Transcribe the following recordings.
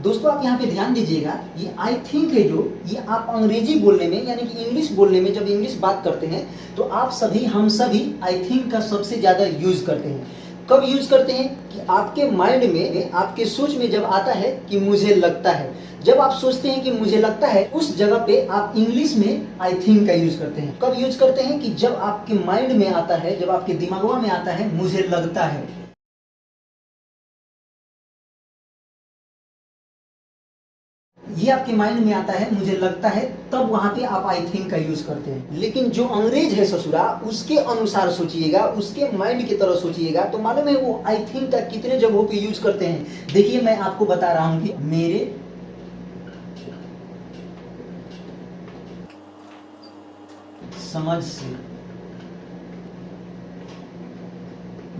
दोस्तों आप यहाँ पे ध्यान दीजिएगा, ये आई थिंक है जो, ये आप अंग्रेजी बोलने में यानी कि इंग्लिश बोलने में, जब इंग्लिश बात करते हैं तो आप सभी, हम सभी आई थिंक का सबसे ज़्यादा यूज करते हैं। कब यूज करते हैं कि आपके माइंड में, आपके सोच में जब आता है कि मुझे लगता है, जब आप सोचते हैं कि मुझे लगता है, उस जगह पे आप इंग्लिश में आई थिंक का यूज करते हैं। कब यूज करते हैं कि जब आपके माइंड में आता है, जब आपके दिमागवा में आता है मुझे लगता है, ये आपके माइंड में आता है मुझे लगता है, तब वहां पे आप आई थिंक का यूज करते हैं। लेकिन जो अंग्रेज है ससुरा, उसके अनुसार सोचिएगा, उसके माइंड की तरह सोचिएगा, तो मालूम है वो आई थिंक का कितने जगहों पे यूज करते हैं। देखिए मैं आपको बता रहा हूं कि मेरे समझ से,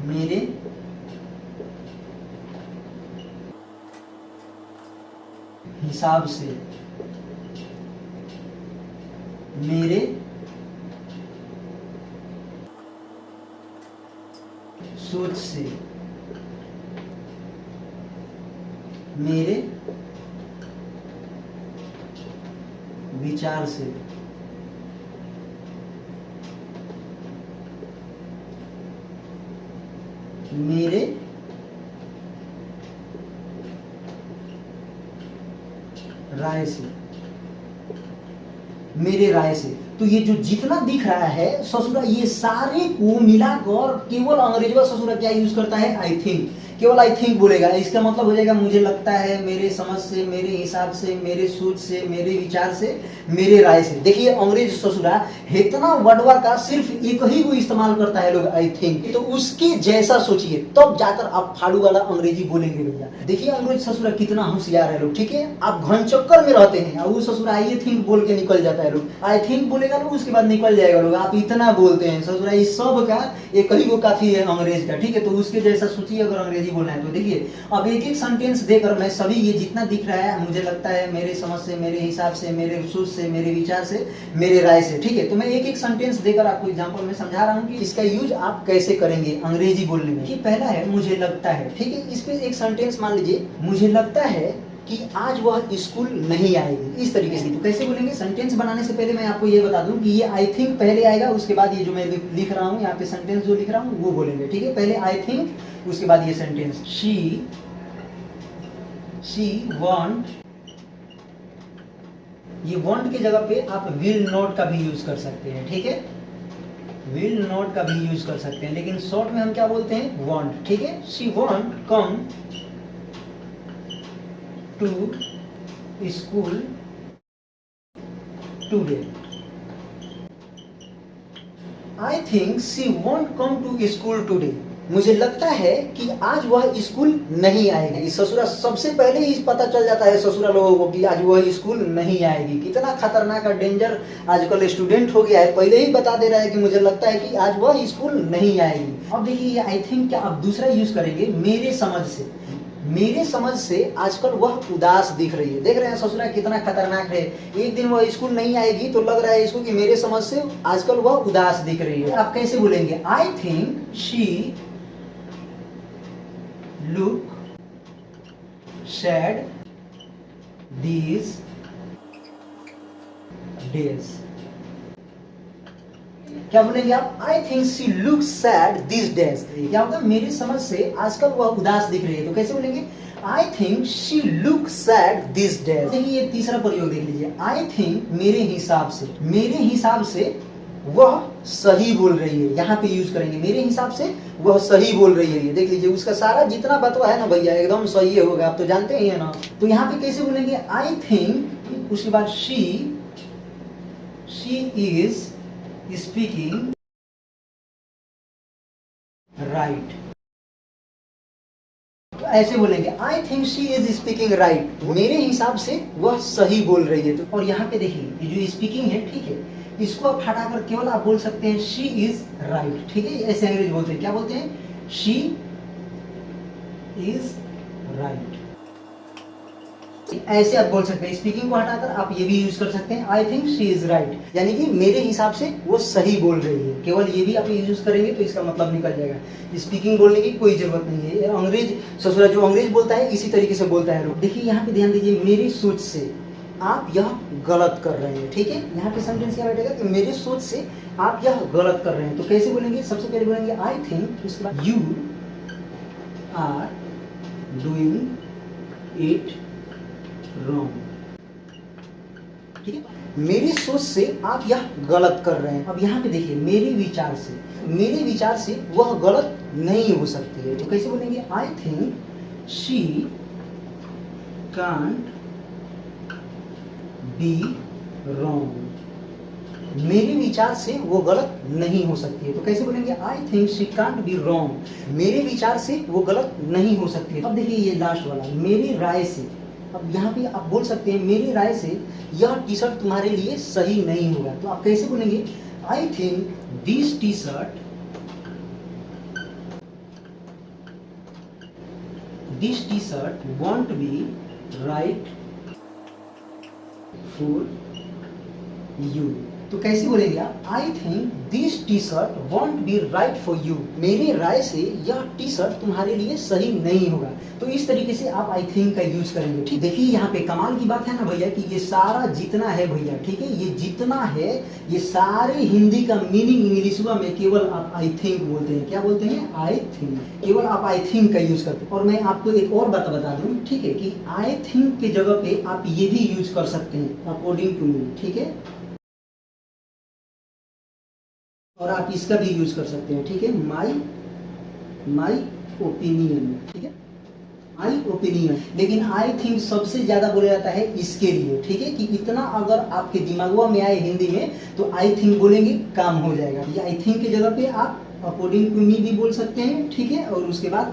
मेरे हिसाब से, मेरे सोच से, मेरे विचार से, मेरे राय से, मेरे राय से। तो ये जो जितना दिख रहा है ससुरा, ये सारे को मिलाकर केवल अंग्रेजवा ससुरा क्या यूज करता है, आई थिंक। केवल आई थिंक बोलेगा, इसका मतलब हो जाएगा मुझे लगता है, मेरे समझ से, मेरे हिसाब से, मेरे सोच से, मेरे विचार से, मेरे राय से। देखिए अंग्रेज ससुरा इतना वर्डवा का सिर्फ एक ही को इस्तेमाल करता है लोग, आई थिंक। तो उसके जैसा सोचिए, तब जाकर आप फाड़ू वाला अंग्रेजी बोलेंगे भैया। देखिए अंग्रेज ससुरा कितना होशियार है लोग, ठीक है। आप घन चक्कर में रहते हैं और वो ससुरा आई थिंक बोल के निकल जाता है लोग, आई थिंक बोलेगा लोग, उसके बाद निकल जाएगा लोग। आप इतना बोलते हैं ससुरा, इस सब का एक ही को काफी है अंग्रेज का, ठीक है। तो उसके जैसा सोचिए अगर अंग्रेजी बोलना है तो। देखिए अब एक एक सेंटेंस देकर मैं सभी ये जितना दिख रहा है, मुझे लगता है, मेरे समझ से, मेरे हिसाब से, मेरे सोच से, मेरे विचार से, मेरे राय से, ठीक है। तो मैं एक एक सेंटेंस देकर आपको एग्जांपल में समझा रहा हूं कि इसका यूज आप कैसे करेंगे अंग्रेजी बोलने में। कि पहला है मुझे लगता है, ठीक है। इस पे एक सेंटेंस मान लीजिए, मुझे लगता है कि आज वह स्कूल नहीं आएगी, इस तरीके से। तो कैसे बोलेंगे, सेंटेंस बनाने से पहले मैं आपको ये बता दूं कि ये आई थिंक पहले आएगा, उसके बाद ये जो मैं लिख रहा हूँ यहाँ पे सेंटेंस जो लिख रहा हूँ वो बोलेंगे, ठीक है। पहले आई थिंक, उसके बाद ये सेंटेंस। शी वांट, ये वांट की जगह पे आप विल नॉट का भी यूज कर सकते हैं, ठीक है। विल नॉट का भी यूज कर सकते हैं, लेकिन शॉर्ट में हम क्या बोलते हैं, वांट, ठीक है। She want come to school today. I think she won't come to school today. मुझे लगता है कि आज वह स्कूल नहीं आएगी। ससुरा सबसे पहले ही पता चल जाता है ससुरा लोगों को कि आज वह स्कूल नहीं आएगी। कितना खतरनाक और डेंजर आजकल स्टूडेंट हो गया है, पहले ही बता दे रहा है कि मुझे लगता है कि आज वह स्कूल नहीं आएगी। अब देखिए ये आई थिंक क्या आप दूसरा यूज करेंगे, मेरे समझ से। मेरे समझ से आजकल वह उदास दिख रही है। देख रहे हैं ससुरा कितना खतरनाक है। एक दिन वह स्कूल नहीं आएगी तो लग रहा है इसको कि मेरे समझ से आजकल वह उदास दिख रही है। आप कैसे बोलेंगे, I think she look sad these days. क्या बोलेंगे आप, I think she look sad this days. क्या होगा, मेरी समझ से आजकल वह उदास दिख रही है। तो कैसे बोलेंगे, I think she look sad this days. देखिए ये तीसरा प्रयोग देख लीजिए, आई थिंक मेरे हिसाब से। मेरे हिसाब से वह सही बोल रही है, यहाँ पे यूज करेंगे मेरे हिसाब से वह सही बोल रही है। ये देख लीजिए उसका सारा जितना बतवा है ना भैया एकदम सही होगा, आप तो जानते ही है ना। तो यहाँ पे कैसे बोलेंगे, आई थिंक, उसके बाद शी इज स्पीकिंग राइट। तो ऐसे बोलेंगे, I think she is speaking right. मेरे हिसाब से वह सही बोल रही है। तो और यहाँ पे देखिए ये जो स्पीकिंग है, ठीक है, इसको आप हटाकर केवल आप बोल सकते हैं शी इज राइट, ठीक है। ऐसे अंग्रेज बोलते हैं, क्या बोलते हैं, शी इज राइट। ऐसे आप बोल सकते हैं, स्पीकिंग को हटाकर आप ये भी यूज कर सकते हैं, आई थिंक शी इज राइट, यानी कि मेरे हिसाब से वो सही बोल रही है। केवल ये भी आप यूज करेंगे तो इसका मतलब निकल जाएगा। स्पीकिंग बोलने की कोई जरूरत नहीं है। अंग्रेज ससुरा जो अंग्रेज बोलता है इसी तरीके से बोलता है। देखिए यहाँ पे ध्यान दीजिए, मेरी सोच से आप यह गलत कर रहे हैं, ठीक है। यहाँ पे सेंटेंस क्या बैठेगा कि मेरे सोच से आप यह गलत कर रहे हैं। तो कैसे बोलेंगे, सबसे पहले बोलेंगे आई थिंक, उसके बाद you are doing it wrong, ठीक है। मेरी सोच से आप यह गलत कर रहे हैं। अब यहाँ पे देखिए, मेरे विचार से वह गलत नहीं हो सकती है। तो कैसे बोलेंगे, I think she can't be wrong. मेरे विचार से वो गलत नहीं हो सकती है। तो कैसे बोलेंगे, I think she can't be wrong. मेरे विचार से वो गलत नहीं हो सकती है। अब देखिए ये लास्ट वाला, मेरी राय से। अब यहाँ पे आप बोल सकते हैं, मेरी राय से यह टी शर्ट तुम्हारे लिए सही नहीं होगा। तो आप कैसे बोलेंगे, I think this T shirt won't be right for you. तो कैसे बोलेंगे आप, I think this T shirt won't be right for you. मेरी राय से यह टी शर्ट तुम्हारे लिए सही नहीं होगा। तो इस तरीके से आप आई थिंक का यूज करेंगे, ठीक। देखिए यहाँ पे कमाल की बात है ना भैया, कि ये सारा जितना है भैया, ठीक है, ये जितना है, ये सारे हिंदी का मीनिंग इंग्लिश में केवल आप आई थिंक बोलते हैं। क्या बोलते हैं, आई थिंक। केवल आप आई थिंक का यूज करते हैं। और मैं आपको एक और बात बता दूं, ठीक है, कि आई थिंक के जगह पे आप ये भी यूज कर सकते हैं, अकॉर्डिंग टू मी, ठीक है। और आप इसका भी यूज कर सकते हैं, ठीक है, माई ओपिनियन, ठीक है, माई ओपिनियन। लेकिन आई थिंक सबसे ज्यादा बोला जाता है इसके लिए, ठीक है, कि इतना अगर आपके दिमागवा में आए हिंदी में तो आई थिंक बोलेंगे, काम हो जाएगा। ये आई थिंक की जगह पे आप अकॉर्डिंग टू मी भी बोल सकते हैं, ठीक है, और उसके बाद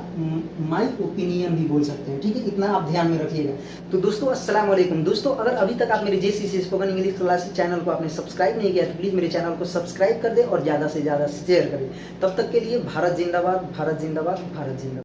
माई ओपिनियन भी बोल सकते हैं, ठीक है। इतना आप ध्यान में रखिएगा। तो दोस्तों अस्सलाम वालेकुम। दोस्तों अगर अभी तक आप मेरे JCC spoken English classes channel को आपने सब्सक्राइब नहीं किया तो प्लीज मेरे चैनल को सब्सक्राइब कर दे और ज्यादा से ज्यादा शेयर करें। तब तक के लिए भारत जिंदाबाद, भारत जिंदाबाद, भारत जिंदाबाद।